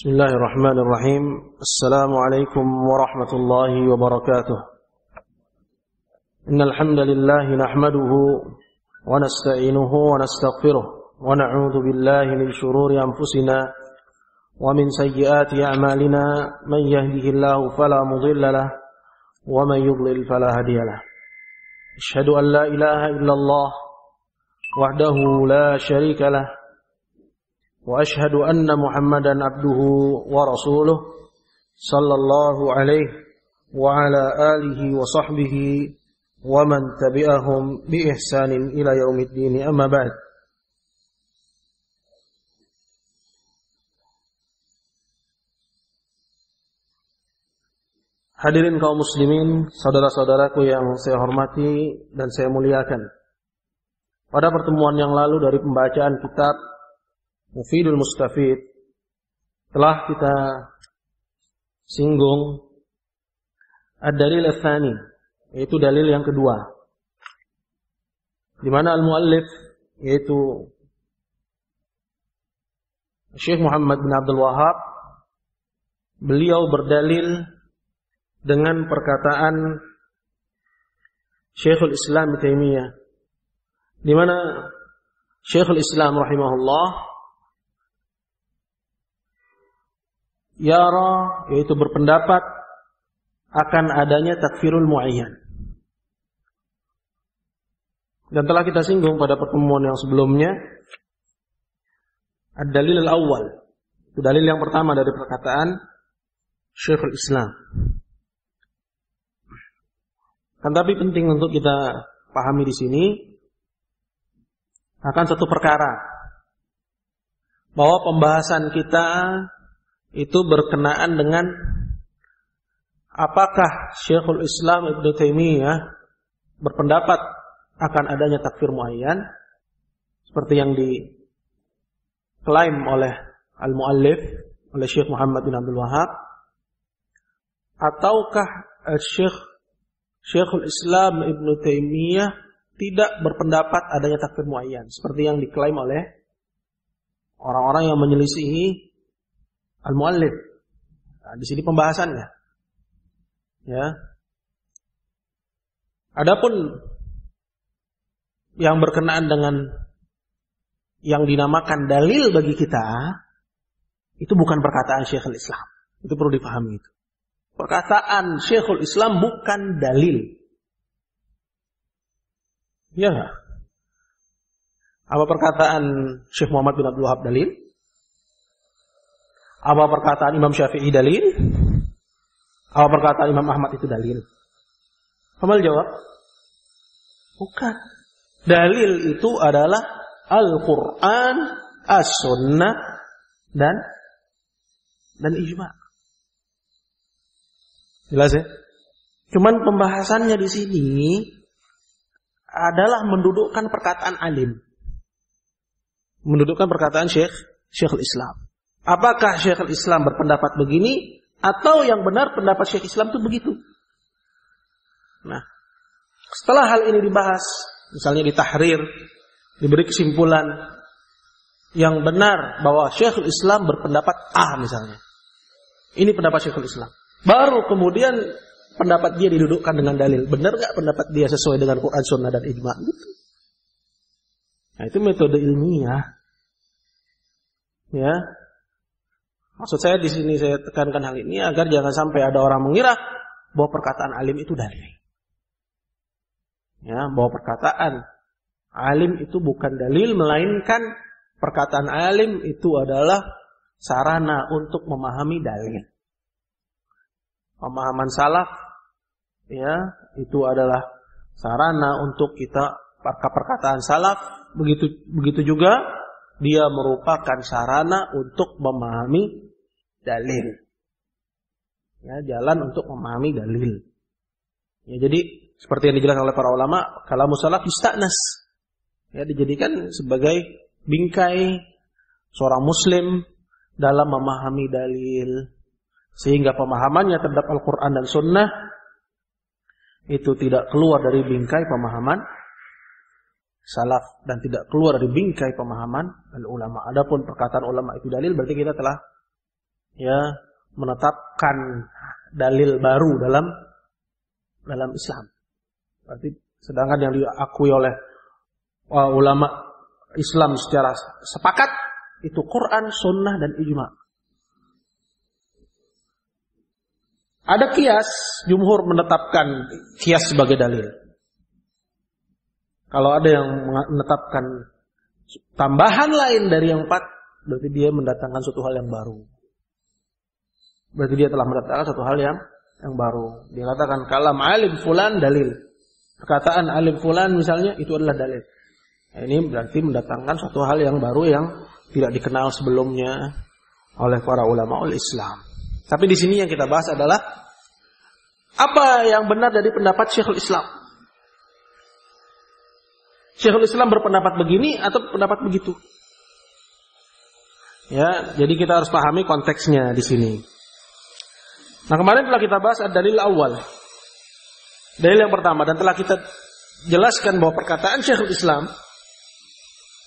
بسم الله الرحمن الرحيم. السلام عليكم ورحمة الله وبركاته. إن الحمد لله نحمده ونستعينه ونستغفره ونعوذ بالله من شرور أنفسنا ومن سيئات أعمالنا. من يهده الله فلا مضل له ومن يضلل فلا هادي له. أشهد أن لا إله إلا الله وحده لا شريك له وأشهد أن محمدا عبده ورسوله صلى الله عليه وعلى آله وصحبه ومن تبعهم بإحسان إلى يوم الدين. أما بعد. Hadirin kaum muslimin, saudara-saudaraku yang saya hormati dan saya muliakan. Pada pertemuan yang lalu dari pembacaan kitab Mufidul Mustafid telah kita singgung ad-dalil ats-tsani, yaitu dalil yang kedua, di mana al-muallif yaitu Syekh Muhammad bin Abdul Wahhab, beliau berdalil dengan perkataan Syekhul Islam Ibnu Taimiyah, di mana Syekhul Islam rahimahullah yara, yaitu berpendapat akan adanya takfirul muayyan. Dan telah kita singgung pada pertemuan yang sebelumnya ad-dalil al-awwal, itu dalil yang pertama dari perkataan Syekhul Islam. Kan tapi penting untuk kita pahami di sini akan satu perkara, bahwa pembahasan kita itu berkenaan dengan apakah Syekhul Islam Ibnu Taimiyah berpendapat akan adanya takfir muayyan seperti yang diklaim oleh al-muallif, oleh Syekh Muhammad bin Abdul Wahhab, ataukah Syekhul Islam Ibnu Taimiyah tidak berpendapat adanya takfir muayyan seperti yang diklaim oleh orang-orang yang menyelisihi al-muallif. Nah, di sini pembahasannya. Ya. Adapun yang berkenaan dengan yang dinamakan dalil bagi kita, itu bukan perkataan Syekhul Islam. Itu perlu dipahami itu. Perkataan Syekhul Islam bukan dalil. Ya enggak? Apa perkataan Syekh Muhammad bin Abdul Wahhab dalil? Apa perkataan Imam Syafi'i dalil? Apa perkataan Imam Ahmad itu dalil? Kamal jawab, bukan. Dalil itu adalah Al-Quran, As-Sunnah, dan ijma'. Jelas ya? Cuman pembahasannya di sini adalah mendudukkan perkataan alim, mendudukkan perkataan Syekhul Islam. Apakah Syekhul Islam berpendapat begini, atau yang benar pendapat Syekh Islam itu begitu? Nah, setelah hal ini dibahas, misalnya di tahrir, diberi kesimpulan yang benar bahwa Syekhul Islam berpendapat A misalnya. Ini pendapat Syekhul Islam. Baru kemudian pendapat dia didudukkan dengan dalil. Benar gak pendapat dia sesuai dengan Quran, Sunnah, dan ijma'? Gitu. Nah, itu metode ilmiah. Ya. Maksud saya di sini saya tekankan hal ini agar jangan sampai ada orang mengira bahwa perkataan alim itu dalil. Ya, bahwa perkataan alim itu bukan dalil, melainkan perkataan alim itu adalah sarana untuk memahami dalil. Pemahaman salaf, ya, itu adalah sarana untuk kita perkataan salaf. Begitu juga dia merupakan sarana untuk memahami dalil. Ya, jalan untuk memahami dalil. Ya, jadi seperti yang dijelaskan oleh para ulama, kalamus salaf yusta'nas. Ya, dijadikan sebagai bingkai seorang muslim dalam memahami dalil, sehingga pemahamannya terhadap Al-Quran dan Sunnah itu tidak keluar dari bingkai pemahaman salaf dan tidak keluar dari bingkai pemahaman al-ulama. Adapun perkataan ulama itu dalil, berarti kita telah ya menetapkan dalil baru dalam Islam. Berarti sedangkan yang diakui oleh ulama Islam secara sepakat itu Quran, Sunnah, dan Ijma. Ada kias, jumhur menetapkan kias sebagai dalil. Kalau ada yang menetapkan tambahan lain dari yang 4, berarti dia mendatangkan suatu hal yang baru. Berarti dia telah mendatangkan suatu hal yang baru. Dia katakan kalam alim fulan dalil. Perkataan alim fulan misalnya itu adalah dalil. Nah, ini berarti mendatangkan suatu hal yang baru yang tidak dikenal sebelumnya oleh para ulama Islam. Tapi di sini yang kita bahas adalah apa yang benar dari pendapat Syekhul Islam. Syekhul Islam berpendapat begini atau pendapat begitu. Ya, jadi kita harus pahami konteksnya di sini. Nah, kemarin telah kita bahas dalil awal. Dalil yang pertama, dan telah kita jelaskan bahwa perkataan Syekhul Islam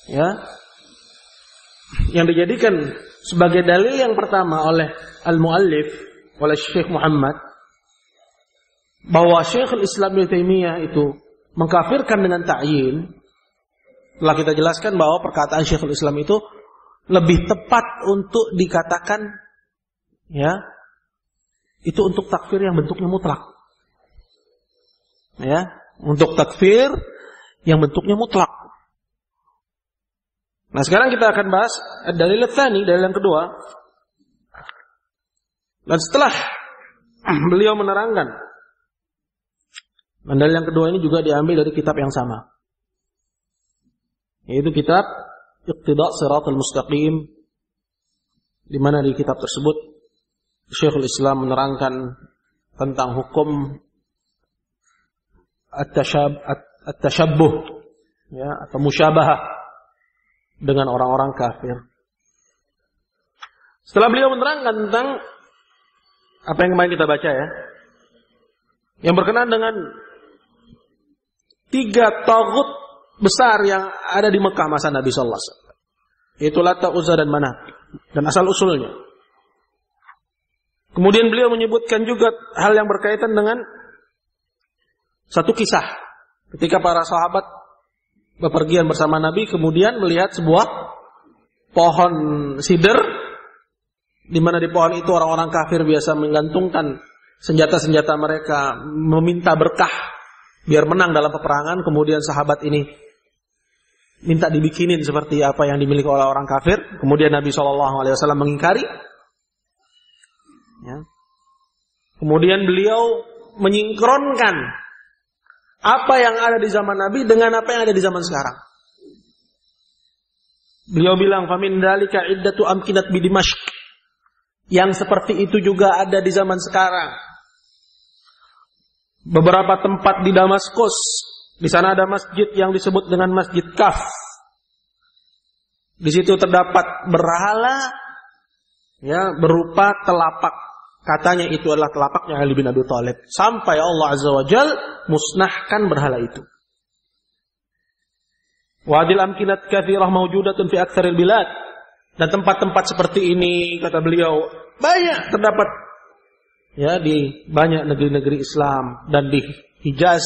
ya yang dijadikan sebagai dalil yang pertama oleh al-muallif, oleh Syekh Muhammad, bahwa Syekhul Islam Ibnu Taimiyah itu mengkafirkan dengan ta'yin. Telah kita jelaskan bahwa perkataan Syekhul Islam itu lebih tepat untuk dikatakan ya itu untuk takfir yang bentuknya mutlak. Ya, untuk takfir yang bentuknya mutlak. Nah, sekarang kita akan bahas dalil tsani, dalil yang kedua. Dan setelah beliau menerangkan, dalil yang kedua ini juga diambil dari kitab yang sama, yaitu kitab Iqtida' Shiratal Mustaqim, di mana di kitab tersebut Syekhul Islam menerangkan tentang hukum at-tashabbuh ya, atau musyabahah dengan orang-orang kafir. Setelah beliau menerangkan tentang apa yang kemarin kita baca ya, yang berkenaan dengan 3 taghut besar yang ada di Mekah masa Nabi sallallahu alaihi wasallam, yaitu Lata, Uzza, dan Manat, dan asal usulnya. Kemudian beliau menyebutkan juga hal yang berkaitan dengan satu kisah ketika para sahabat bepergian bersama Nabi, kemudian melihat sebuah pohon sidr, di mana di pohon itu orang-orang kafir biasa menggantungkan senjata-senjata mereka, meminta berkah biar menang dalam peperangan. Kemudian sahabat ini minta dibikinin seperti apa yang dimiliki oleh orang kafir. Kemudian Nabi SAW mengingkari. Ya. Kemudian beliau menyingkronkan apa yang ada di zaman Nabi dengan apa yang ada di zaman sekarang. Beliau bilang, "Famin dzalika iddatu amkinat bi Dimashq." Yang seperti itu juga ada di zaman sekarang. Beberapa tempat di Damaskus, di sana ada masjid yang disebut dengan Masjid Kaf. Di situ terdapat berhala ya berupa telapak. Katanya itu adalah telapaknya Ali bin Abi Thalib. Sampai Allah Azza wa Jal musnahkan berhala itu. Wadil amkinat kathirah mawjudatun fi aktsaril bilad. Dan tempat-tempat seperti ini, kata beliau, banyak terdapat ya di banyak negeri-negeri Islam, dan di Hijaz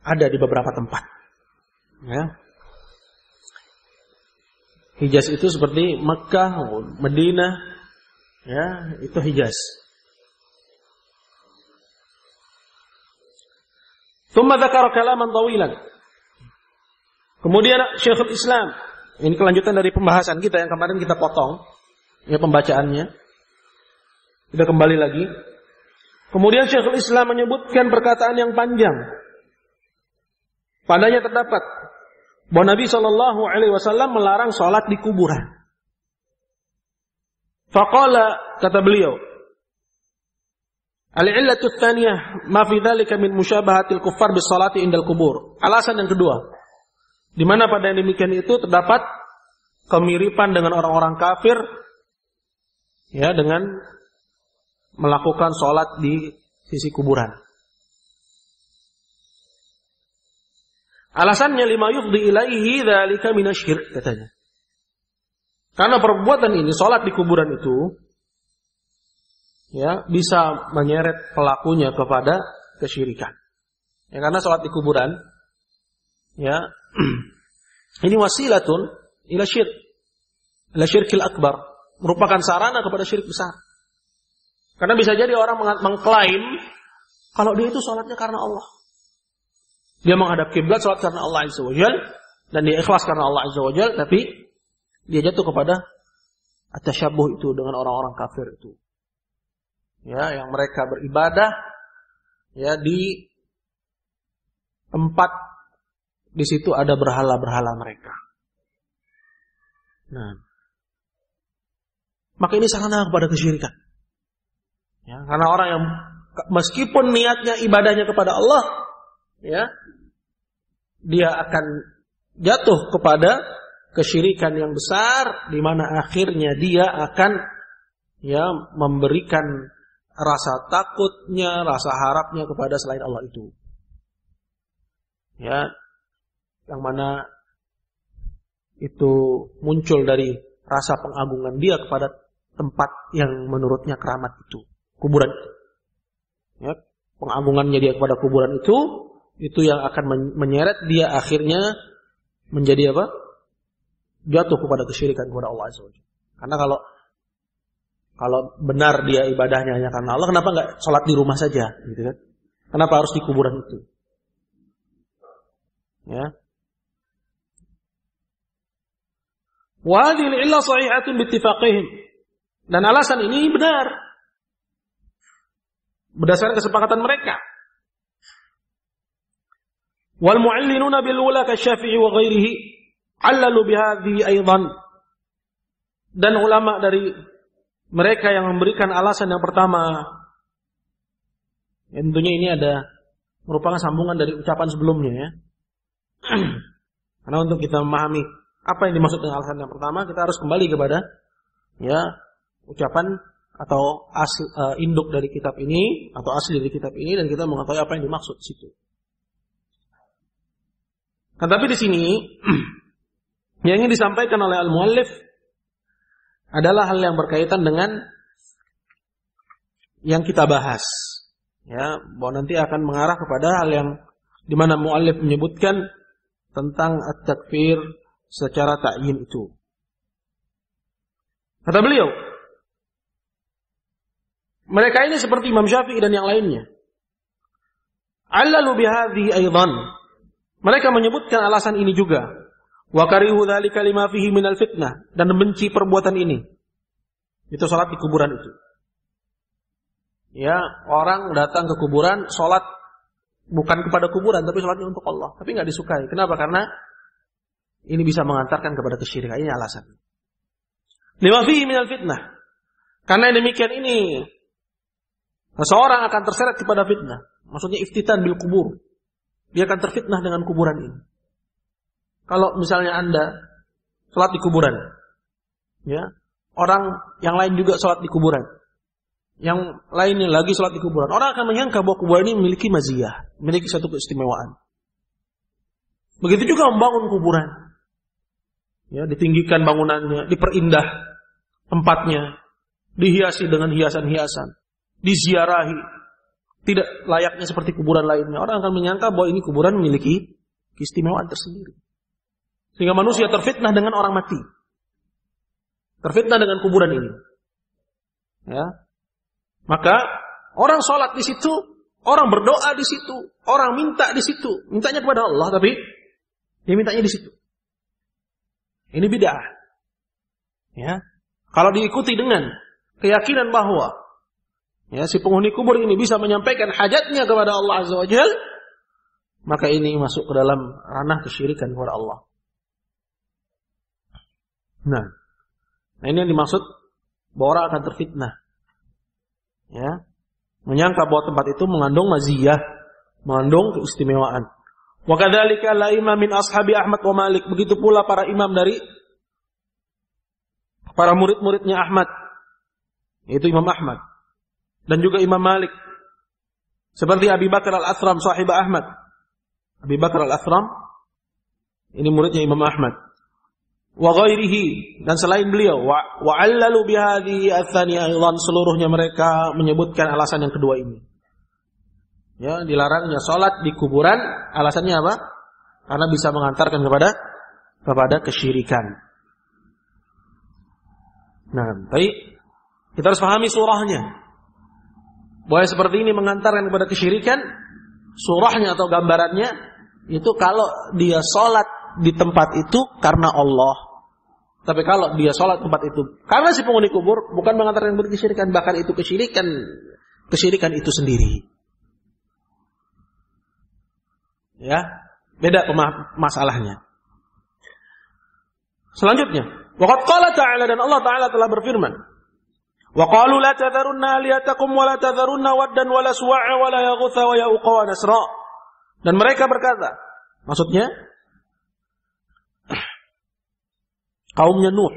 ada di beberapa tempat. Ya. Hijaz itu seperti Mekah, Madinah, ya, itu Hijaz. Tsumma dzakara kalaman tawilan. Kemudian Syekhul Islam, ini kelanjutan dari pembahasan kita yang kemarin kita potong ya pembacaannya. Kita kembali lagi. Kemudian Syekhul Islam menyebutkan perkataan yang panjang. Padanya terdapat bahwa Nabi SAW melarang sholat di kuburan. Faqala, kata beliau, al-illatu tsaniyah ma fi dzalika min musyabahatil kuffar bis salati indal kubur. Alasan yang kedua, di mana pada yang demikian itu terdapat kemiripan dengan orang-orang kafir ya dengan melakukan sholat di sisi kuburan. Alasannya lima yufdi ilaihi dzalika minasyirk, katanya. Karena perbuatan ini, sholat di kuburan itu, ya bisa menyeret pelakunya kepada kesyirikan. Ya, karena salat di kuburan ya ini wasilatun ila syirkil akbar, merupakan sarana kepada syirik besar. Karena bisa jadi orang mengklaim kalau dia itu salatnya karena Allah. Dia menghadap kiblat salat karena Allah Azza wa Jalla dan dia ikhlas karena Allah Azza wa Jalla, tapi dia jatuh kepada at-tasyabuh itu dengan orang-orang kafir itu. Ya, yang mereka beribadah ya di tempat di situ ada berhala-berhala mereka. Nah, maka ini sarana kepada kesyirikan. Ya, karena orang yang meskipun niatnya ibadahnya kepada Allah, ya, dia akan jatuh kepada kesyirikan yang besar, di mana akhirnya dia akan ya memberikan rasa takutnya, rasa harapnya kepada selain Allah itu. Ya, yang mana itu muncul dari rasa pengagungan dia kepada tempat yang menurutnya keramat itu, kuburan itu. Ya, pengagungannya dia kepada kuburan itu yang akan menyeret dia akhirnya menjadi apa? Jatuh kepada kesyirikan kepada Allah Azza wa Jalla. Karena kalau benar dia ibadahnya hanya karena Allah, kenapa enggak sholat di rumah saja, gitu kan? Kenapa harus di kuburan itu? Ya. Wa hadhihi al-'illah sahihatun bi ittifaqihim. Dan alasan ini benar berdasarkan kesepakatan mereka. Wal mu'allinuna bil ula kasy-Syafi'i wa ghairihi 'allalu bihadhihi aidan. Dan ulama dari mereka yang memberikan alasan yang pertama, ya tentunya ini merupakan sambungan dari ucapan sebelumnya ya. Karena untuk kita memahami apa yang dimaksud dengan alasan yang pertama, kita harus kembali kepada ya ucapan atau induk dari kitab ini atau asli dari kitab ini, dan kita mengetahui apa yang dimaksud di situ. Nah, tapi di sini yang ingin disampaikan oleh al-muallif adalah hal yang berkaitan dengan yang kita bahas. Ya, bahwa nanti akan mengarah kepada hal yang di mana muallif menyebutkan tentang at-takfir secara ta'yin itu. Kata beliau, mereka ini seperti Imam Syafi'i dan yang lainnya. Allalu bihadhihi aidan. Mereka menyebutkan alasan ini juga. Wa karihu dzalika lima fihi minal fitnah, dan membenci perbuatan ini. Itu salat di kuburan itu. Ya, orang datang ke kuburan salat bukan kepada kuburan tapi salatnya untuk Allah, tapi enggak disukai. Kenapa? Karena ini bisa mengantarkan kepada kesyirikan. Ini alasan. Lima fihi minal fitnah. Karena demikian ini seseorang akan terseret kepada fitnah. Maksudnya iftitan bil kubur. Dia akan terfitnah dengan kuburan ini. Kalau misalnya Anda salat di kuburan, ya, orang yang lain juga salat di kuburan, yang lainnya lagi salat di kuburan, orang akan menyangka bahwa kuburan ini memiliki maziyah, memiliki satu keistimewaan. Begitu juga membangun kuburan, ya, ditinggikan bangunannya, diperindah tempatnya, dihiasi dengan hiasan-hiasan, diziarahi. Tidak layaknya seperti kuburan lainnya. Orang akan menyangka bahwa ini kuburan memiliki keistimewaan tersendiri. Sehingga manusia terfitnah dengan orang mati. Terfitnah dengan kuburan ini. Ya. Maka orang sholat di situ, orang berdoa di situ, orang minta di situ. Mintanya kepada Allah, tapi dia mintanya di situ. Ini bid'ah. Ya. Kalau diikuti dengan keyakinan bahwa ya, si penghuni kubur ini bisa menyampaikan hajatnya kepada Allah Azza wa Jalla, maka ini masuk ke dalam ranah kesyirikan kepada Allah. Nah, ini yang dimaksud bahwa orang akan terfitnah. Ya, menyangka bahwa tempat itu mengandung maziyah, mengandung keistimewaan. Wa kadzalika al-a'immah min ashabi Ahmad wa Malik, begitu pula para imam dari para murid-muridnya Ahmad, yaitu Imam Ahmad dan juga Imam Malik, seperti Abi Bakar al-Athram sahib Ahmad. Abi Bakar al-Athram ini muridnya Imam Ahmad. wa ghairihi, dan selain beliau, wa 'allalu bihadhihi ats-tsaniyah aidan, seluruhnya mereka menyebutkan alasan yang kedua ini. Ya, dilarangnya salat di kuburan, alasannya apa? Karena bisa mengantarkan kepada kesyirikan. Nah, tapi kita harus pahami surahnya. Boleh seperti ini mengantarkan kepada kesyirikan, surahnya atau gambarannya itu kalau dia sholat di tempat itu karena Allah. Tapi kalau dia sholat di tempat itu karena si penghuni kubur, bukan mengantarkan kepada kesyirikan, bahkan itu kesyirikan itu sendiri. Ya, beda masalahnya. Selanjutnya, waqad qala ta'ala, dan Allah Ta'ala telah berfirman, wa qalu la tadharunna alihatakum wa la tadharunna waddan wa la suwa'a wa la yaghutha wa ya'uqa wa nasra. Dan mereka berkata, maksudnya kaumnya Nuh.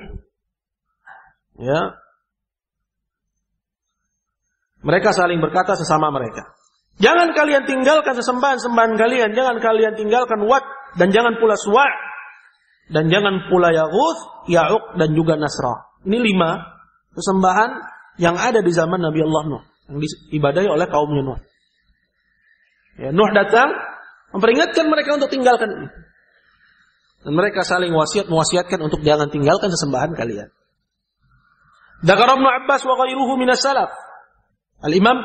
Ya. Mereka saling berkata sesama mereka, jangan kalian tinggalkan sesembahan-sembahan kalian, jangan kalian tinggalkan Wad, dan jangan pula Suwa', dan jangan pula Yaghuth, Ya'uq, dan juga Nasra. Ini 5 sesembahan yang ada di zaman Nabi Allah Nuh, yang diibadahi oleh kaumnya Nuh. Ya, Nuh datang memperingatkan mereka untuk tinggalkan ini. Dan mereka saling mewasiatkan untuk jangan tinggalkan sesembahan kalian. Dzakara Ibnu Abbas wa ghairuhu minas salaf. Al-Imam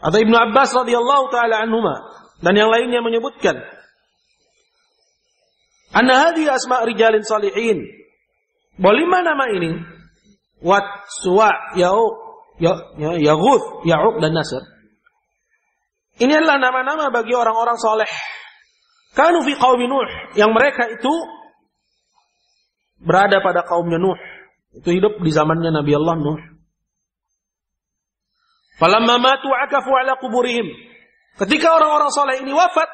atau Ibnu Abbas radhiyallahu taala anhuma dan yang lainnya menyebutkan, anna hadhihi asma' rijalin salihin. Bolima nama ini Wat, Suwa, Ya'uq, Yaghuth, Ya'uq, dan Nasr. Ini adalah nama-nama bagi orang-orang soleh. Kanu fi qaumi Nuh, yang mereka itu berada pada kaumnya Nuh. Itu hidup di zamannya Nabi Allah Nuh. Falamma matu akafu ala kuburihim. Ketika orang-orang soleh ini wafat,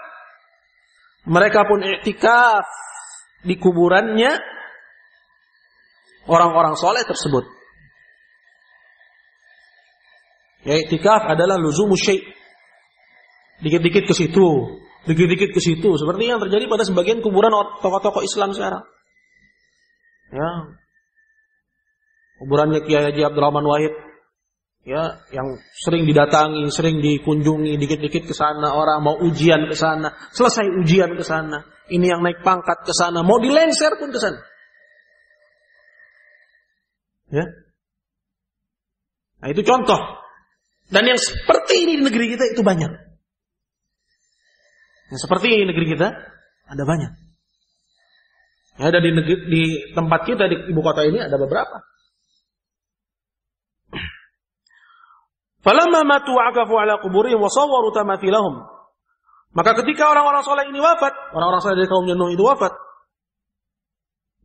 mereka pun i'tikaf di kuburannya orang-orang soleh tersebut. Ya, i'tikaf adalah luzumus syai'. Dikit-dikit ke situ, dikit-dikit ke situ, seperti yang terjadi pada sebagian kuburan tokoh-tokoh Islam sekarang. Ya. Kuburannya Kiai Haji Abdurrahman Wahid, ya, yang sering didatangi, sering dikunjungi, dikit-dikit ke sana, orang mau ujian ke sana, selesai ujian ke sana. Ini yang naik pangkat ke sana, mau dilengser pun ke sana. Ya. Nah, itu contoh. Dan yang seperti ini di negeri kita itu banyak. Yang seperti ini di negeri kita ada banyak. Ya, ada di tempat kita di ibu kota ini ada beberapa. Falamma matu akafu ala quburihim wa sawwaru tamathilahum. Maka ketika orang-orang saleh ini wafat, orang-orang saleh dari kaum Nuh itu wafat,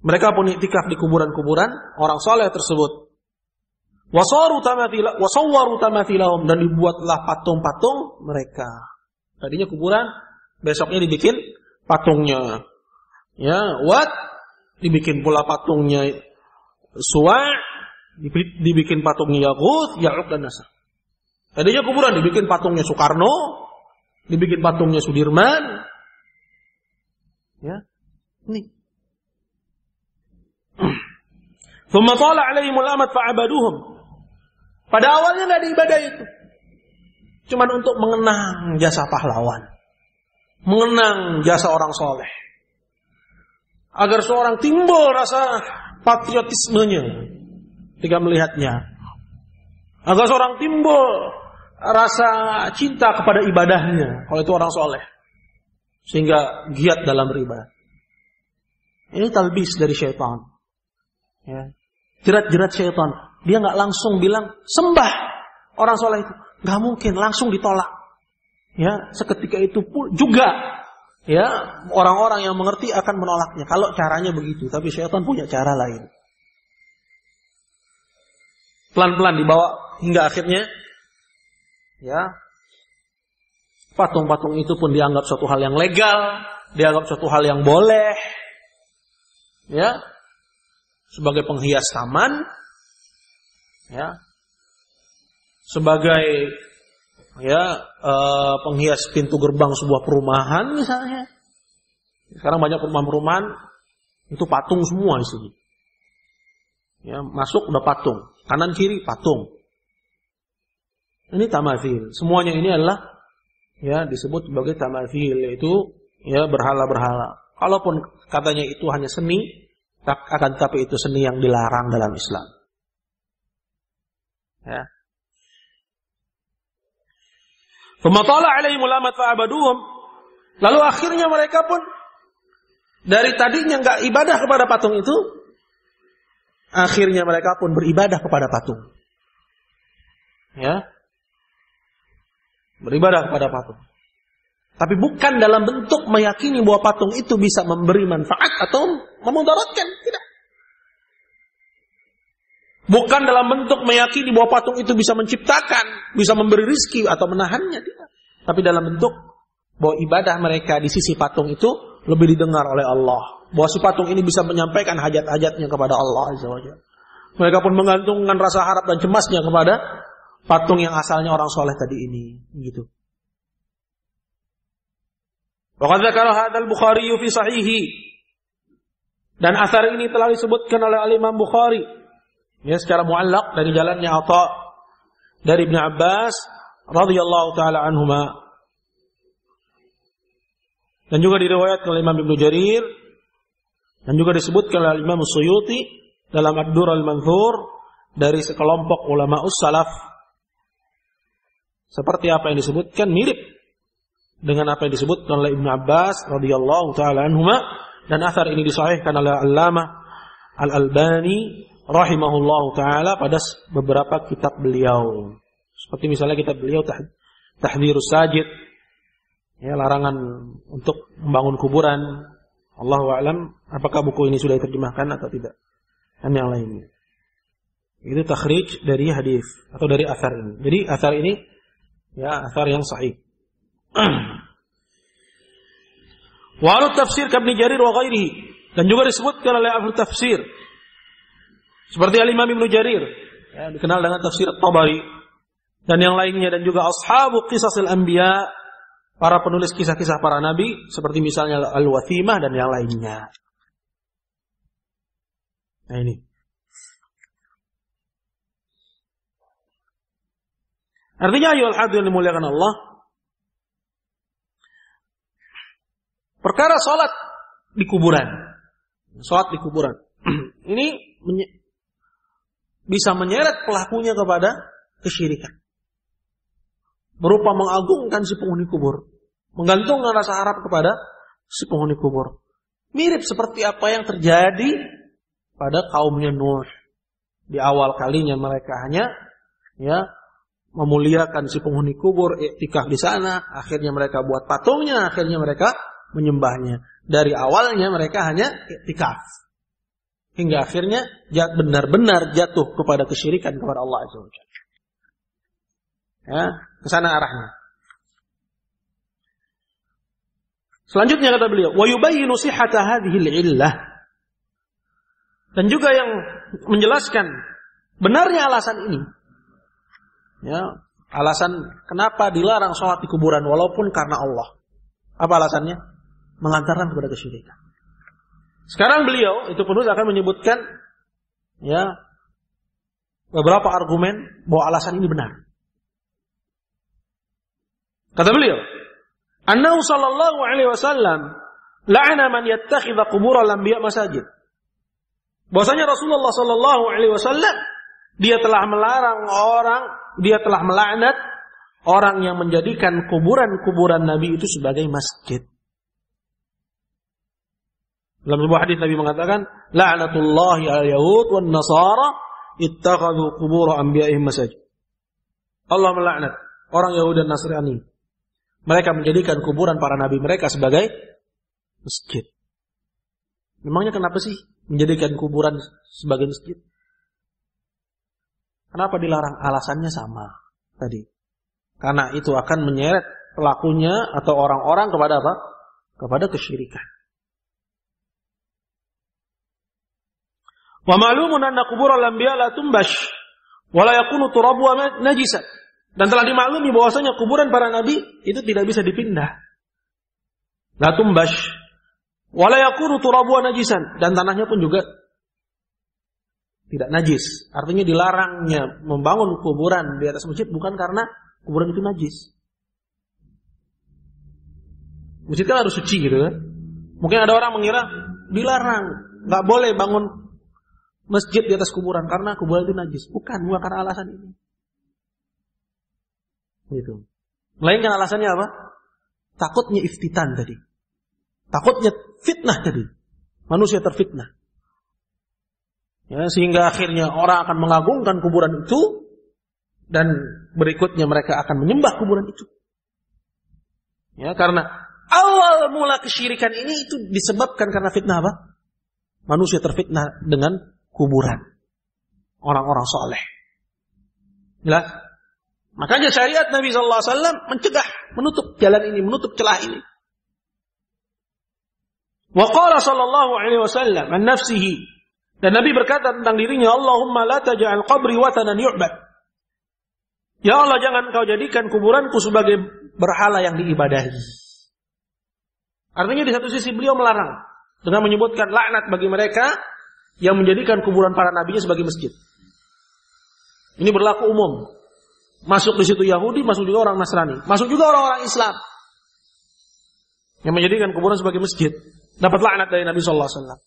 mereka pun iktikaf di kuburan-kuburan orang saleh tersebut. Wasawwaru tamathilahum, dan dibuatlah patung-patung mereka. Tadinya kuburan, besoknya dibikin patungnya. Ya, Wat dibikin pula patungnya Suwa', dibikin patungnya Yaghuth, Ya'uq, dan Nasr. Tadinya kuburan dibikin patungnya Soekarno, dibikin patungnya Sudirman. Ya, ini. Thumma tala 'alaihimul amad fa'abaduhum. Pada awalnya nggak ada ibadah itu, cuman untuk mengenang jasa pahlawan, mengenang jasa orang soleh, agar seorang timbul rasa patriotismenya ketika melihatnya, agar seorang timbul rasa cinta kepada ibadahnya kalau itu orang soleh, sehingga giat dalam beribadah. Ini talbis dari syaitan. Ya. Jerat-jerat syaitan. Dia nggak langsung bilang sembah orang soleh itu, nggak mungkin, langsung ditolak. Ya, seketika itu pun juga, ya, orang-orang yang mengerti akan menolaknya kalau caranya begitu. Tapi syaitan punya cara lain. Pelan-pelan dibawa hingga akhirnya, ya, patung-patung itu pun dianggap suatu hal yang legal, dianggap suatu hal yang boleh, ya, sebagai penghias taman. Ya, sebagai penghias pintu gerbang sebuah perumahan misalnya. Sekarang banyak perumahan-perumahan Itu patung semua isinya. Ya, masuk udah patung, kanan kiri patung. Ini tamathil. Semuanya ini adalah ya disebut sebagai tamathil, yaitu ya berhala-berhala. Kalaupun katanya itu hanya seni, akan tetapi itu seni yang dilarang dalam Islam. Ya. Famatala alaihim ulamat fa'abaduhum. Lalu akhirnya mereka pun dari tadinya enggak ibadah kepada patung itu, akhirnya mereka pun beribadah kepada patung. Ya. Beribadah kepada patung. Tapi bukan dalam bentuk meyakini bahwa patung itu bisa memberi manfaat atau memudaratkan, tidak. Bukan dalam bentuk meyakini bahwa patung itu bisa menciptakan, bisa memberi rizki atau menahannya, tidak. Tapi dalam bentuk bahwa ibadah mereka di sisi patung itu lebih didengar oleh Allah. Bahwa si patung ini bisa menyampaikan hajat-hajatnya kepada Allah Azza wa Jalla. Mereka pun menggantungkan rasa harap dan cemasnya kepada patung yang asalnya orang soleh tadi ini, gitu. Waqad dzakara hadzal Bukhari fi sahihi. Dan asar ini telah disebutkan oleh Imam Bukhari ya secara muallaq dari jalannya Atha dari Ibnu Abbas radhiyallahu taala anhuma. Dan juga diriwayatkan oleh Imam Ibnu Jarir dan juga disebutkan oleh Imam Suyuti dalam Ad-Durr al-Manthur dari sekelompok ulama salaf. Seperti apa yang disebutkan mirip dengan apa yang disebutkan oleh Ibnu Abbas radhiyallahu taala anhuma, dan athar ini disahihkan oleh Allamah Al-Albani rahimahullahu taala pada beberapa kitab beliau. Seperti misalnya kitab beliau Tahdhirus Sajid, ya, larangan untuk membangun kuburan. Allahu a'lam apakah buku ini sudah diterjemahkan atau tidak. Dan yang lainnya. Itu takhrij dari hadis atau dari athar ini. Jadi athar ini ya athar yang sahih. Wa ahlu tafsir kabni Jarir wa ghairihi, dan juga disebutkan oleh ahlu tafsir seperti Al-Imam Ibnu Jarir ya, dikenal dengan tafsir At-Tabari dan yang lainnya, dan juga ashabu qisasil anbiya, para penulis kisah-kisah para nabi seperti misalnya Al-Wathimah dan yang lainnya. Nah ini artinya ayyuhal hadirin dimuliakan Allah, perkara sholat di kuburan. Sholat di kuburan. Ini bisa menyeret pelakunya kepada kesyirikan. Berupa mengagungkan si penghuni kubur. Menggantungkan rasa harap kepada si penghuni kubur. Mirip seperti apa yang terjadi pada kaumnya Nuh. Di awal kalinya mereka hanya ya memuliakan si penghuni kubur, iktikaf di sana. Akhirnya mereka buat patungnya. Akhirnya mereka menyembahnya. Dari awalnya mereka hanya iktikaf. Hingga akhirnya benar-benar jatuh kepada kesyirikan kepada Allah Azza wa Jalla. Ya, ke sana arahnya. Selanjutnya kata beliau, wa yubayyinu sihhata hadhihi al-illah. Dan juga yang menjelaskan benarnya alasan ini. Ya, alasan kenapa dilarang sholat di kuburan walaupun karena Allah. Apa alasannya? Mengantarkan kepada kesyirikan. Sekarang beliau itu penulis akan menyebutkan ya beberapa argumen bahwa alasan ini benar. Kata beliau, "Annahu sallallahu alaihi wasallam la'ana man yattakhidha qubur al-anbiya masajid." Bahwasanya Rasulullah sallallahu alaihi wasallam dia telah melaknat orang yang menjadikan kuburan-kuburan Nabi itu sebagai masjid. Dalam sebuah hadis Nabi mengatakan, "La'natullahi 'alal yahud wan nasara ittakhadhu qubur anbiya'ihim masajid." Allah melaknat orang Yahudi dan Nasrani. Mereka menjadikan kuburan para nabi mereka sebagai masjid. Memangnya kenapa sih menjadikan kuburan sebagai masjid? Kenapa dilarang? Alasannya sama tadi. Karena itu akan menyeret pelakunya atau orang-orang kepada apa? Kepada kesyirikan. Wa ma'lumun anna quburul anbiya la tumbash wa la yakunu turabu najisan. Dan telah dimaklumi bahwasanya kuburan para nabi itu tidak bisa dipindah. La tumbash, Wala yakunu turabuha najisan, dan tanahnya pun juga tidak najis. Artinya dilarangnya membangun kuburan di atas masjid bukan karena kuburan itu najis. Masjid kan harus suci gitu kan. Mungkin ada orang mengira dilarang, nggak boleh bangun masjid di atas kuburan karena kuburan itu najis. Bukan karena alasan ini. Gitu. Melainkan alasannya apa? Takutnya iftitan tadi. Takutnya fitnah tadi. Manusia terfitnah. Ya, sehingga akhirnya orang akan mengagungkan kuburan itu dan berikutnya mereka akan menyembah kuburan itu. Ya, karena awal mula kesyirikan ini itu disebabkan karena fitnah apa? Manusia terfitnah dengan kuburan orang-orang saleh. Jelas? Makanya syariat Nabi sallallahu alaihi wasallam mencegah, menutup jalan ini, menutup celah ini. Wa qala sallallahu alaihi wasallam an nafsihi, dan Nabi berkata tentang dirinya, Allahumma la taj'al qabri watanan yu'bad. Ya Allah, jangan kau jadikan kuburanku sebagai berhala yang diibadahi. Artinya di satu sisi beliau melarang dengan menyebutkan laknat bagi mereka yang menjadikan kuburan para nabinya sebagai masjid. Ini berlaku umum. Masuk di situ Yahudi, masuk juga orang Nasrani, masuk juga orang-orang Islam yang menjadikan kuburan sebagai masjid. Dapat laknat dari Nabi sallallahu alaihi wasallam.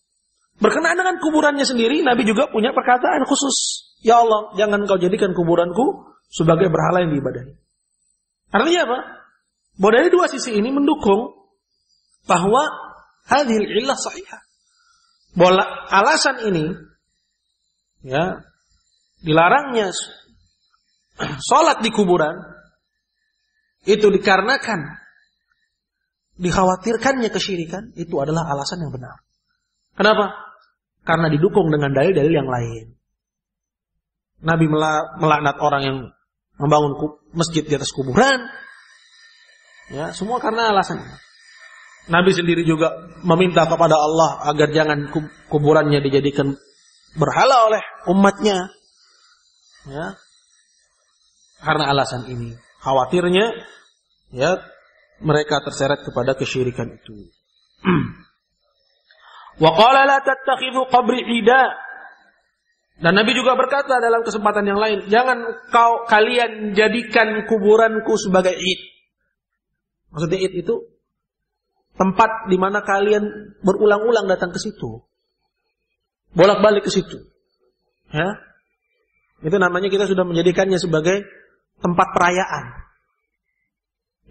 Berkenaan dengan kuburannya sendiri, Nabi juga punya perkataan khusus. Ya Allah, jangan kau jadikan kuburanku sebagai berhala yang diibadahi. Artinya apa? Bahwa dari dua sisi ini mendukung bahwa hadhil illah sahihah. Bahwa alasan ini, ya, dilarangnya sholat di kuburan itu dikarenakan dikhawatirkannya kesyirikan, itu adalah alasan yang benar. Kenapa? Karena didukung dengan dalil-dalil yang lain. Nabi melaknat orang yang membangun masjid di atas kuburan. Ya, semua karena alasan. Nabi sendiri juga meminta kepada Allah agar jangan kuburannya dijadikan berhala oleh umatnya. Ya. Karena alasan ini. Khawatirnya ya mereka terseret kepada kesyirikan itu. Wa qala la tattakhidhu qabri ida. Dan Nabi juga berkata dalam kesempatan yang lain, jangan kalian jadikan kuburanku sebagai id. Maksudnya id itu tempat di mana kalian berulang-ulang datang ke situ. Bolak-balik ke situ. Ya. Itu namanya kita sudah menjadikannya sebagai tempat perayaan.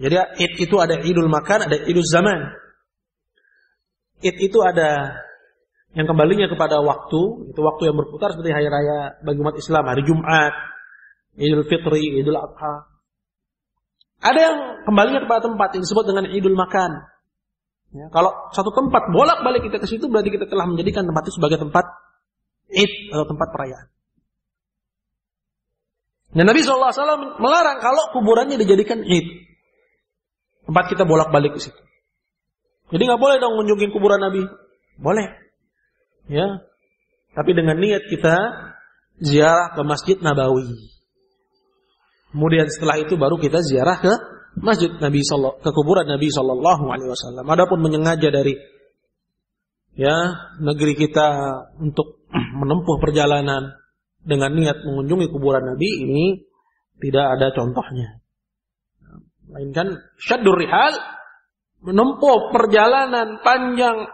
Jadi id itu ada idul makan, ada idul zaman. Id itu ada yang kembalinya kepada waktu, itu waktu yang berputar seperti hari raya bagi umat Islam, hari Jumat, Idul Fitri, Idul Adha. Ada yang kembalinya kepada tempat yang disebut dengan idul makan. Ya, kalau satu tempat bolak-balik kita ke situ, berarti kita telah menjadikan tempat itu sebagai tempat id atau tempat perayaan. Dan Nabi SAW melarang kalau kuburannya dijadikan id. Tempat kita bolak-balik ke situ. Jadi nggak boleh dong mengunjungi kuburan Nabi. Boleh. Ya. Tapi dengan niat kita ziarah ke Masjid Nabawi. Kemudian setelah itu baru kita ziarah ke Masjid Nabi ke kuburan Nabi sallallahu alaihi wasallam. Adapun menyengaja dari ya negeri kita untuk menempuh perjalanan dengan niat mengunjungi kuburan Nabi, ini tidak ada contohnya. Melainkan syaddur rihal, menempuh perjalanan panjang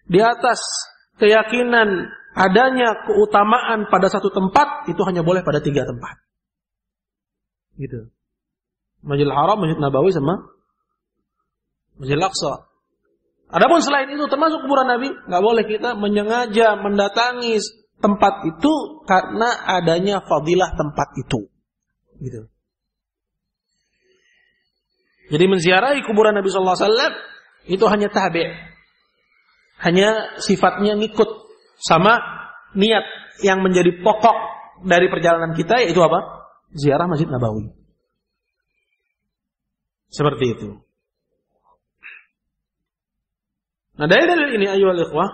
di atas keyakinan adanya keutamaan pada satu tempat, itu hanya boleh pada 3 tempat. Gitu. Masjidil Haram, Masjid Nabawi sama Masjidil Aqsa. Adapun selain itu termasuk kuburan Nabi, nggak boleh kita menyengaja mendatangi tempat itu karena adanya fadilah tempat itu. Gitu. Jadi menziarahi kuburan Nabi sallallahu alaihi wasallam itu hanya tabi'. Hanya sifatnya ngikut sama niat yang menjadi pokok dari perjalanan kita, yaitu apa? Ziarah Masjid Nabawi. Seperti itu. Nah, dari dalil ini ayyuhal ikhwah,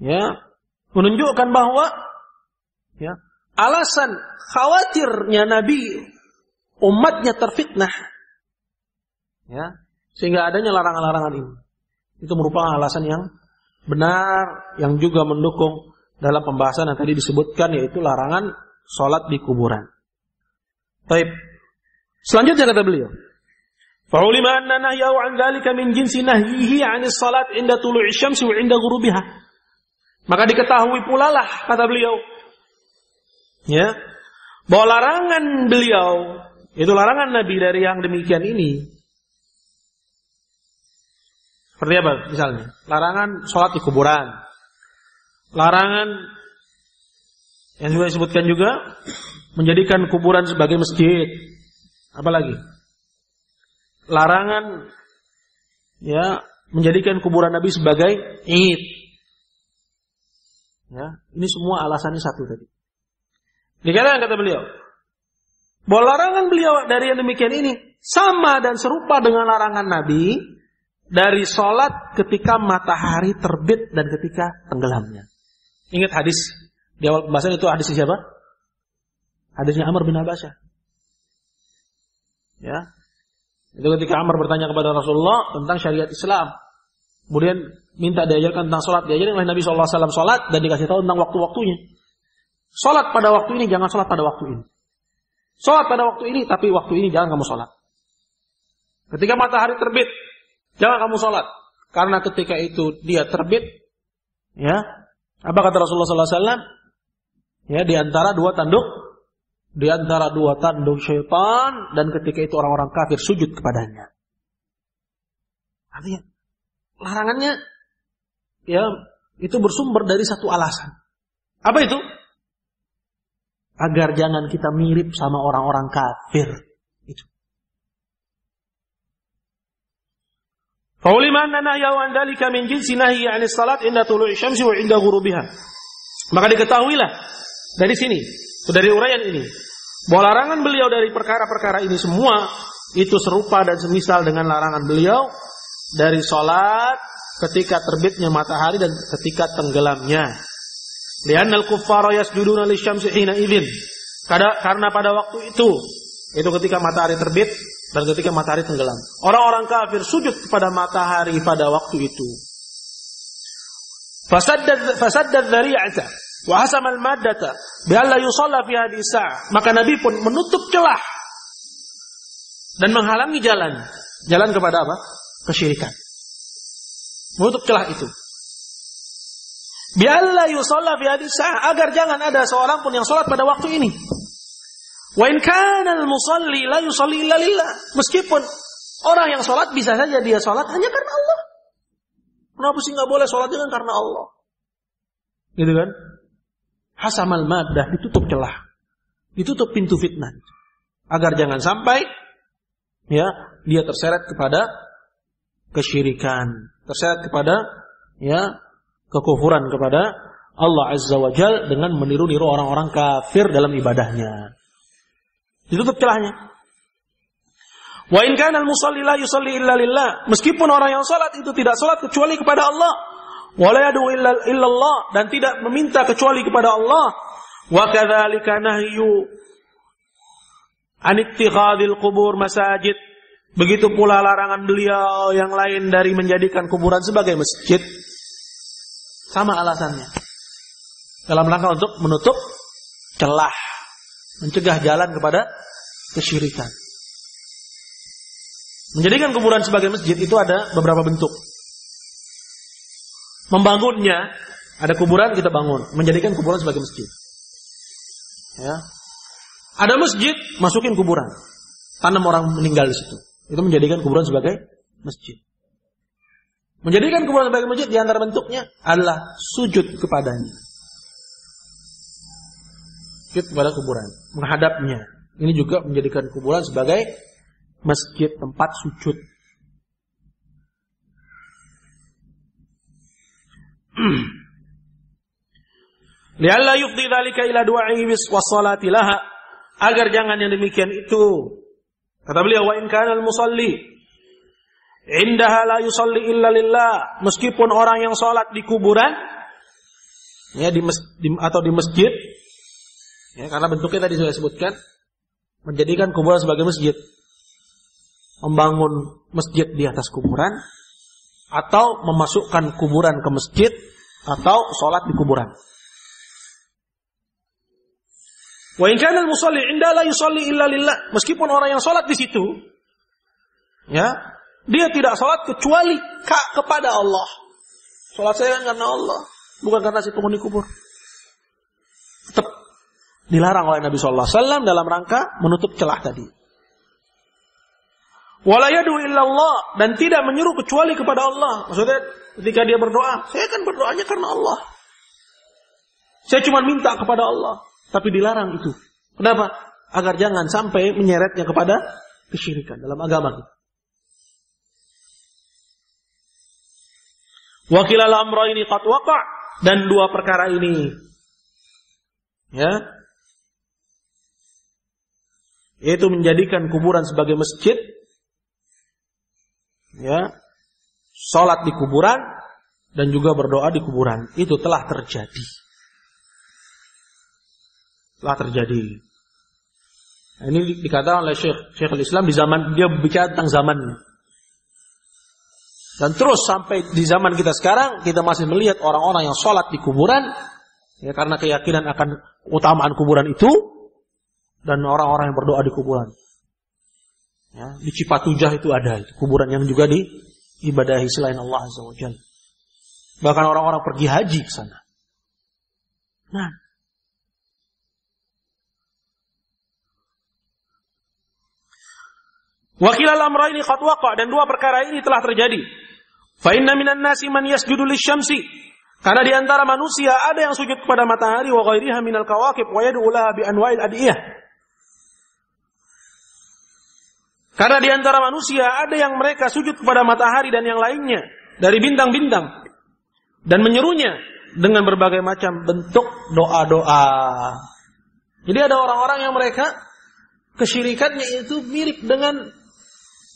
ya, menunjukkan bahwa ya, alasan khawatirnya Nabi umatnya terfitnah, ya, sehingga adanya larangan-larangan ini. Itu merupakan alasan yang benar, yang juga mendukung dalam pembahasan yang tadi disebutkan, yaitu larangan sholat di kuburan. Baik. Selanjutnya kata beliau, fa'ulima anna nahyahu an dzalika min jinsi nahyihi 'anis salat 'inda tulu'i syamsi wa 'inda ghurubiha. Maka diketahui pula lah, kata beliau, ya, bahwa larangan beliau, itu larangan Nabi dari yang demikian ini. Seperti apa misalnya? Larangan sholat di kuburan. Larangan yang juga disebutkan juga menjadikan kuburan sebagai masjid. Apalagi? Larangan ya menjadikan kuburan Nabi sebagai id. Ya, ini semua alasannya satu tadi. Dikatakan kata beliau, bahwa larangan beliau dari yang demikian ini sama dan serupa dengan larangan Nabi dari sholat ketika matahari terbit dan ketika tenggelamnya. Ingat hadis di awal pembahasan itu, hadisnya siapa? Hadisnya Amr bin Abbasah. Ya, itu ketika Amr bertanya kepada Rasulullah tentang syariat Islam, kemudian minta diajarkan tentang sholat, diajarkan oleh Nabi SAW sholat dan dikasih tahu tentang waktu-waktunya. Sholat pada waktu ini, jangan sholat pada waktu ini. Sholat pada waktu ini, tapi waktu ini jangan kamu sholat. Ketika matahari terbit, jangan kamu sholat, karena ketika itu dia terbit, ya, apa kata Rasulullah SAW? Ya, di antara dua tanduk syaitan, dan ketika itu orang-orang kafir sujud kepadanya. Artinya, larangannya, ya, itu bersumber dari satu alasan. Apa itu? Agar jangan kita mirip sama orang-orang kafir. Itu. Faulima anna nahyahu an dzalika min jinsi nahyi 'anis salat inda tulu'i syamsi wa inda ghurubiha. Maka diketahuilah dari sini, dari uraian ini, bahwa larangan beliau dari perkara-perkara ini semua itu serupa dan semisal dengan larangan beliau dari salat ketika terbitnya matahari dan ketika tenggelamnya. Li'anna al-kuffara yasjuduna lisyamsi hina idzin. Karena pada waktu itu ketika matahari terbit dan ketika matahari tenggelam, orang-orang kafir sujud kepada matahari pada waktu itu. Fasaddad dzari'ata wa hasama al-maddata bi alla yusalla fi hadhihi sa'ah. Maka Nabi pun menutup celah dan menghalangi jalan kepada apa? Kesyirikan. Menutup celah itu. Bi alla yusalla fi hadhihi sa'ah, agar jangan ada seorang pun yang salat pada waktu ini. Wa in kana al-musalli la yusalli illa lillah. Meskipun orang yang salat bisa saja dia salat hanya karena Allah. Kenapa sih enggak boleh salatnya kan karena Allah? Gitu kan? Hasamal maddah, ditutup celah. Ditutup pintu fitnah. Agar jangan sampai ya dia terseret kepada kesyirikan, terseret kepada ya kekufuran kepada Allah Azza wa Jalla dengan meniru-niru orang-orang kafir dalam ibadahnya. Ditutup celahnya. Wa in kana al-musalli la yusalli illa lillah. Meskipun orang yang salat itu tidak salat kecuali kepada Allah. Wa la yad'u illa Allah, dan tidak meminta kecuali kepada Allah. Wa kadzalika nahyu an ittikhadil qubur masajid. Begitu pula larangan beliau yang lain dari menjadikan kuburan sebagai masjid. Sama alasannya. Dalam rangka untuk menutup celah, mencegah jalan kepada kesyirikan. Menjadikan kuburan sebagai masjid itu ada beberapa bentuk. Membangunnya, ada kuburan kita bangun, menjadikan kuburan sebagai masjid. Ya. Ada masjid, masukin kuburan, tanam orang meninggal di situ. Itu menjadikan kuburan sebagai masjid. Menjadikan kuburan sebagai masjid di antara bentuknya adalah sujud kepadanya. Sujud kepada kuburan, menghadapnya. Ini juga menjadikan kuburan sebagai masjid, tempat sujud. Li'alla yufdi dzalika ila du'a'i was-salati laha, agar jangan yang demikian itu. Kata beliau, wa in kana al-musalli indaha la yusalli illa lillah. Meskipun orang yang salat di kuburan ya di masjid, ya, karena bentuknya tadi saya sebutkan, menjadikan kuburan sebagai masjid, membangun masjid di atas kuburan, atau memasukkan kuburan ke masjid atau sholat di kuburan. Wa in kana al-musalli 'inda la yusalli illa lillah, meskipun orang yang sholat di situ, ya, dia tidak sholat kecuali kepada Allah. Sholat saya kan karena Allah, bukan karena si penghuni kubur. Tetap dilarang oleh Nabi sallallahu alaihi wasallam dalam rangka menutup celah tadi. Wala yadu illallah, dan tidak menyuruh kecuali kepada Allah. Maksudnya ketika dia berdoa, saya kan berdoanya karena Allah. Saya cuma minta kepada Allah, tapi dilarang itu. Kenapa? Agar jangan sampai menyeretnya kepada kesyirikan dalam agama kita. Wa kilal amrayni qad waqa', dan dua perkara ini, ya, yaitu menjadikan kuburan sebagai masjid, ya, sholat di kuburan dan juga berdoa di kuburan, itu telah terjadi. Telah terjadi. Nah, ini dikatakan oleh Syekhul Islam di zaman dia bicara tentang zamannya. Dan terus sampai di zaman kita sekarang kita masih melihat orang-orang yang sholat di kuburan, ya, karena keyakinan akan utamaan kuburan itu, dan orang-orang yang berdoa di kuburan. Ya, di Cipatujah itu ada itu, kuburan yang juga diibadahi selain Allah Azza wa Jalla. Bahkan orang-orang pergi haji ke sana. Nah, wa kilal amrayni qad waqa', dan dua perkara ini telah terjadi. Fa inna minan nasi man yasjudu lisyamsi, karena di antara manusia ada yang sujud kepada matahari, wa ghairiha minal kawakib wa yad'u laha bi anwa'il adiyah. Karena di antara manusia ada yang mereka sujud kepada matahari dan yang lainnya dari bintang-bintang, dan menyerunya dengan berbagai macam bentuk doa-doa. Jadi ada orang-orang yang mereka kesyirikannya itu mirip dengan,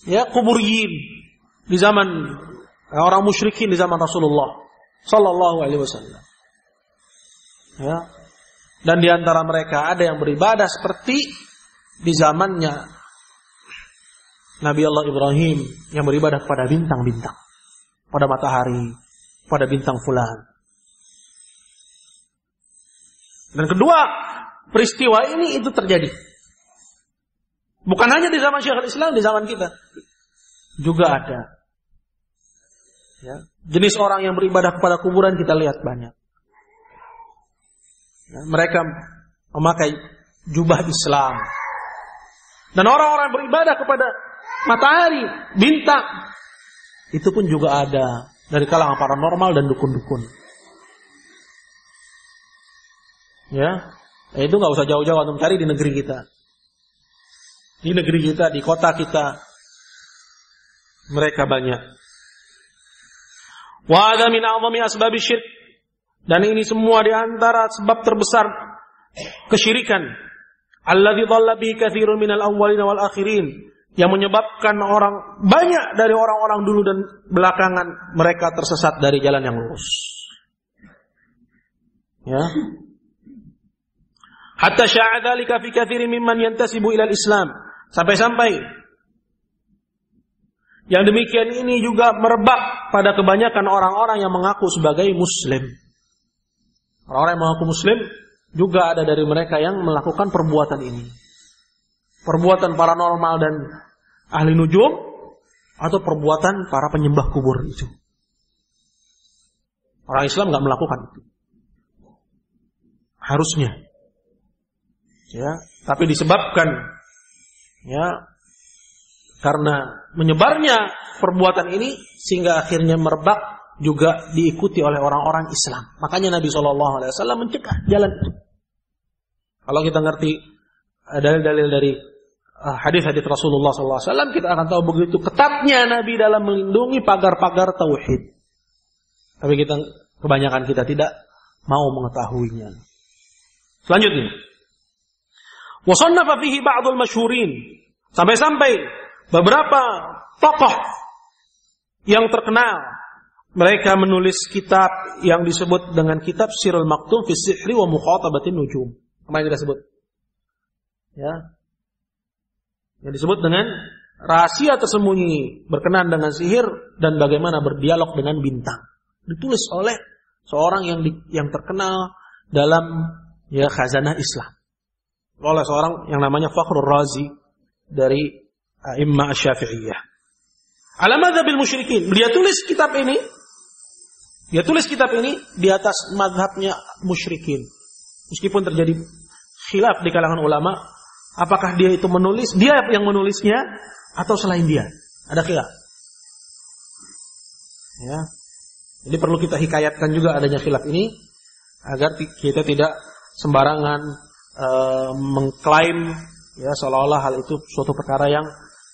ya, kuburiyin di zaman orang musyrikin di zaman Rasulullah sallallahu alaihi wasallam. Ya. Dan di antara mereka ada yang beribadah seperti di zamannya Nabi Allah Ibrahim, yang beribadah kepada bintang-bintang, pada matahari, pada bintang fulan. Dan kedua peristiwa ini itu terjadi. Bukan hanya di zaman Syekhul Islam, di zaman kita juga ada. Ya, jenis orang yang beribadah kepada kuburan kita lihat banyak. Ya, mereka memakai jubah Islam. Dan orang-orang beribadah kepada matahari, bintang, itu pun juga ada dari kalangan paranormal dan dukun-dukun. Ya, itu nggak usah jauh-jauh untuk mencari di negeri kita. Di negeri kita, di kota kita, mereka banyak. Wa hadza min a'zami asbabi syirk, dan ini semua di antara sebab terbesar kesyirikan. Alladzi dhalla bihi katsirun minal awwalin wal akhirin, yang menyebabkan orang banyak dari orang-orang dulu dan belakangan mereka tersesat dari jalan yang lurus. Ya. Hatta sya'a dzalika fi katsirin mimman yantasibu ila al-Islam. Sampai-sampai yang demikian ini juga merebak pada kebanyakan orang-orang yang mengaku sebagai Muslim. Orang-orang yang mengaku Muslim juga ada dari mereka yang melakukan perbuatan ini. Perbuatan paranormal dan ahli nujum, atau perbuatan para penyembah kubur itu. Orang Islam nggak melakukan itu. Harusnya. Ya, tapi disebabkan, ya, karena menyebarnya perbuatan ini sehingga akhirnya merebak juga diikuti oleh orang-orang Islam. Makanya Nabi SAW mencegah jalan itu. Kalau kita ngerti dalil-dalil dari hadis-hadis Rasulullah SAW, kita akan tahu begitu ketatnya Nabi dalam melindungi pagar-pagar tauhid. Tapi kebanyakan kita tidak mau mengetahuinya. Selanjutnya, wasannafa fihi ba'dul masyhurin, sampai-sampai beberapa tokoh yang terkenal mereka menulis kitab yang disebut dengan kitab Sirrul Maktum fi Sihri wa Mukhatabatin Nujum. Kemarin kita sebut. Ya. Yang disebut dengan rahasia tersembunyi berkenaan dengan sihir dan bagaimana berdialog dengan bintang. Ditulis oleh seorang yang terkenal dalam khazanah Islam. Oleh seorang yang namanya Fakhrur Razi dari A'immah Asy-Syafi'iyah. Ala madzhabil musyrikin. Dia tulis kitab ini di atas mazhabnya musyrikin. Meskipun terjadi khilaf di kalangan ulama, apakah dia itu menulis, dia yang menulisnya atau selain dia. Ada khilaf. Ya. Jadi perlu kita hikayatkan juga adanya khilaf ini agar kita tidak sembarangan mengklaim seolah-olah hal itu suatu perkara yang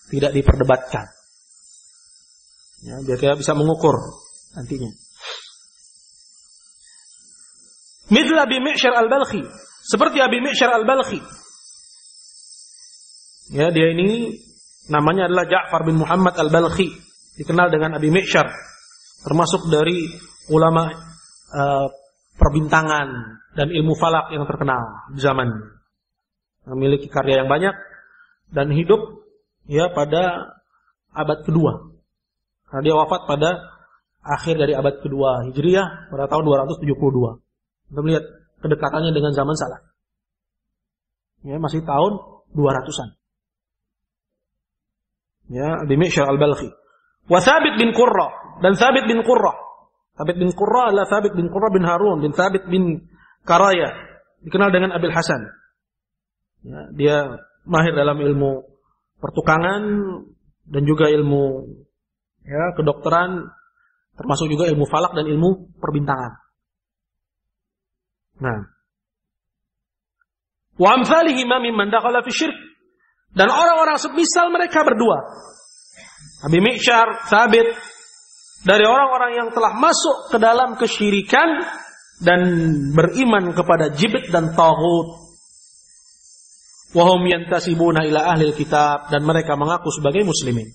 tidak diperdebatkan. Ya, biar kita bisa mengukur nantinya. Mithla Abi Mi'syar al-Balkhi, seperti Abi Mi'syar al-Balkhi. Ya, dia ini namanya adalah Ja'far bin Muhammad al-Balkhi, dikenal dengan Abi Mi'syar, termasuk dari ulama perbintangan dan ilmu falak yang terkenal di zaman. Memiliki karya yang banyak dan hidup pada abad kedua. Karena dia wafat pada akhir dari abad kedua Hijriah pada tahun 272. Kita melihat kedekatannya dengan zaman salaf. Ya, masih tahun 200-an. Ya, Abi Mi'syar al-Balkhi. Wa Thabit bin Qurra, dan Thabit bin Qurra. Thabit bin Qurra adalah Thabit bin Qurra bin Harun bin Thabit bin Karaya, dikenal dengan Abil Hasan. Ya, dia mahir dalam ilmu pertukangan dan juga ilmu kedokteran, termasuk juga ilmu falak dan ilmu perbintangan. Nah, wa amsalihi mimman dakhala fi syirk, dan orang-orang semisal mereka berdua, Abi Mi'syar, Thabit, dari orang-orang yang telah masuk ke dalam kesyirikan dan beriman kepada jibt dan taghut. Wa hum yantasibuna ila ahli kitab, dan mereka mengaku sebagai muslimin.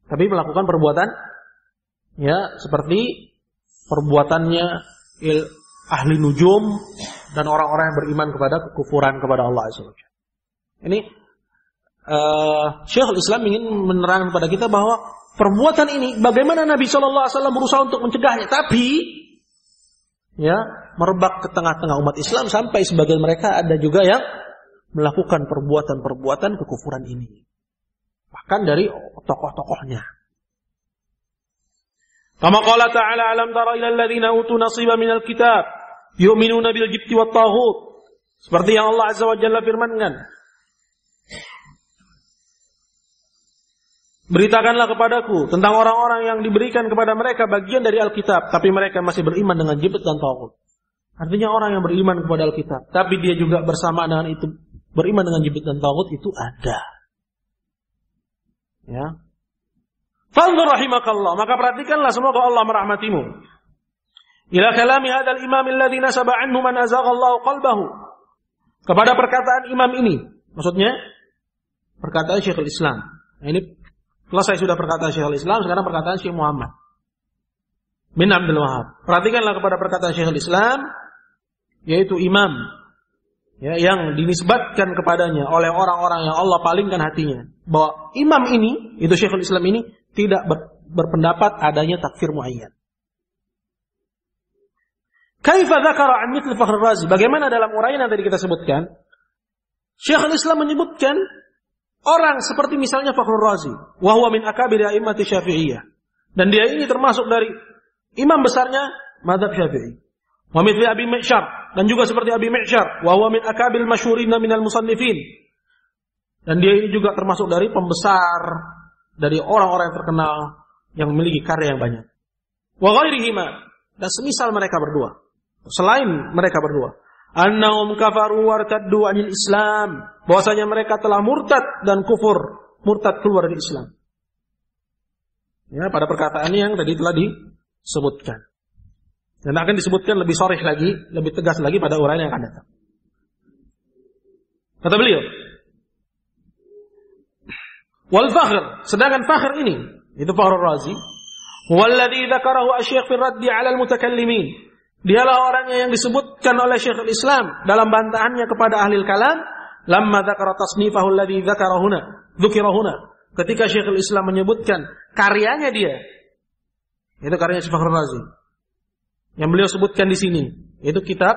Tapi melakukan perbuatan seperti perbuatannya ahli nujum dan orang-orang yang beriman kepada kekufuran kepada Allah Azza wa Jalla. Ini Syekhul Islam ingin menerangkan kepada kita bahwa perbuatan ini bagaimana Nabi SAW berusaha untuk mencegahnya, tapi merebak ke tengah-tengah umat Islam sampai sebagian mereka ada juga yang melakukan perbuatan-perbuatan kekufuran ini. Bahkan dari tokoh-tokohnya. Kama qala ta'ala alam tara ila alladhina utu nasiba minal kitab yu'minuna bil jibti wat taghut. Seperti yang Allah Azza wa Jalla firmankan. Beritakanlah kepadaku tentang orang-orang yang diberikan kepada mereka bagian dari Alkitab, tapi mereka masih beriman dengan jibt dan taghut. Artinya orang yang beriman kepada Alkitab, tapi dia juga bersama dengan itu beriman dengan jibt dan taghut, itu ada. Ya. Fanzur rahimakallah, maka perhatikanlah semoga Allah merahmatimu. Ila kalami hadzal imam alladhi nasaba anhu man azaghallahu qalbahu. Kepada perkataan imam ini, maksudnya perkataan Syekhul Islam. Nah, ini selesai sudah perkataan Syekhul Islam, sekarang perkataan Syekh Muhammad bin Abdul Wahhab. Perhatikanlah kepada perkataan Syekhul Islam, yaitu imam yang dinisbatkan kepadanya oleh orang-orang yang Allah palingkan hatinya, bahwa imam ini, itu Syekhul Islam ini, tidak berpendapat adanya takfir muayyan. Kaifa dzakara an mithli Fakhr Razi? Bagaimana dalam uraian yang tadi kita sebutkan, Syekhul Islam menyebutkan orang seperti misalnya Fakhr Razi, wa huwa min akabir a'immati Syafi'iyah, dan dia ini termasuk dari imam besarnya mazhab Syafi'i. Wa mithli Abi Mi'syar, dan juga seperti Abi Mi'syar, wa huwa min akabil masyhurin minal musannifin, dan dia ini juga termasuk dari pembesar dari orang-orang yang terkenal yang memiliki karya yang banyak. Wa ghairihima, dan semisal mereka berdua, selain mereka berdua, annahum kafaru wartaddu 'anil Islam, bahwasanya mereka telah murtad dan kufur, murtad keluar dari Islam. Ya, pada perkataan yang tadi telah disebutkan. Dan akan disebutkan lebih sharih lagi, lebih tegas lagi pada uraian yang akan datang. Kata beliau, wal fakhr, sedangkan fakhr ini, itu Fakhr Razi, walladzi dzakarahu asy-syekh fi raddi 'ala al-mutakallimin, dialah orangnya yang disebutkan oleh Syekhul Islam dalam bantahannya kepada ahli kalam, lamma dzakara tasnifahu alladzi dzukira huna, ketika Syekhul Islam menyebutkan karyanya dia, itu karyanya Syekh Fakhrul Razi, yang beliau sebutkan di sini, itu kitab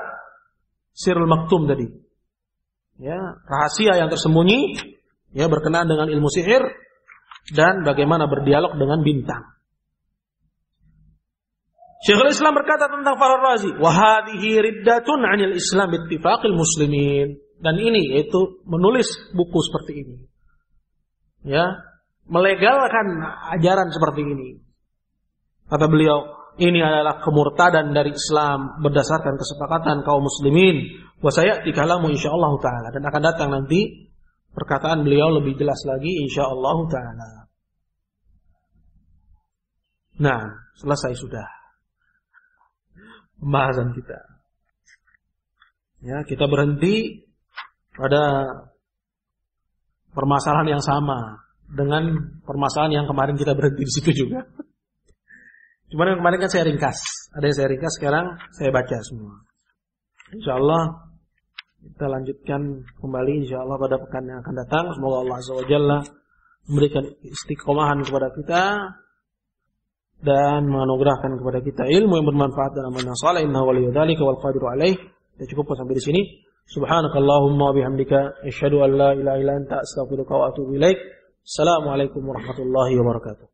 Sirrul Maktum tadi. Ya, rahasia yang tersembunyi, ya, berkenaan dengan ilmu sihir dan bagaimana berdialog dengan bintang. Syekhul Islam berkata tentang Fakhrul Razi, wa hadhihi riddatun 'anil Islam bittifaqil muslimin. Dan ini yaitu menulis buku seperti ini. Ya, melegalkan ajaran seperti ini. Kata beliau, ini adalah kemurtadan dari Islam berdasarkan kesepakatan kaum muslimin. Wa sayati kalamu insyaallah taala, dan akan datang nanti perkataan beliau lebih jelas lagi insyaallah taala. Nah, selesai sudah pembahasan kita. Ya, kita berhenti pada permasalahan yang sama dengan permasalahan yang kemarin kita berhenti di situ juga. Cuman yang kemarin kan saya ringkas. Ada yang saya ringkas, sekarang saya baca semua. Insyaallah kita lanjutkan kembali insyaallah pada pekan yang akan datang. Semoga Allah Azza wa Jalla memberikan istiqomahan kepada kita dan menganugerahkan kepada kita ilmu yang bermanfaat dan amal yang saleh. Innahu waliyyu dzalika wal qadiru alaih. Kita cukupkan sampai di sini. Subhanakallahumma bihamdika asyhadu an la ilaha illa anta astaghfiruka wa atubu ilaik. Assalamualaikum warahmatullahi wabarakatuh.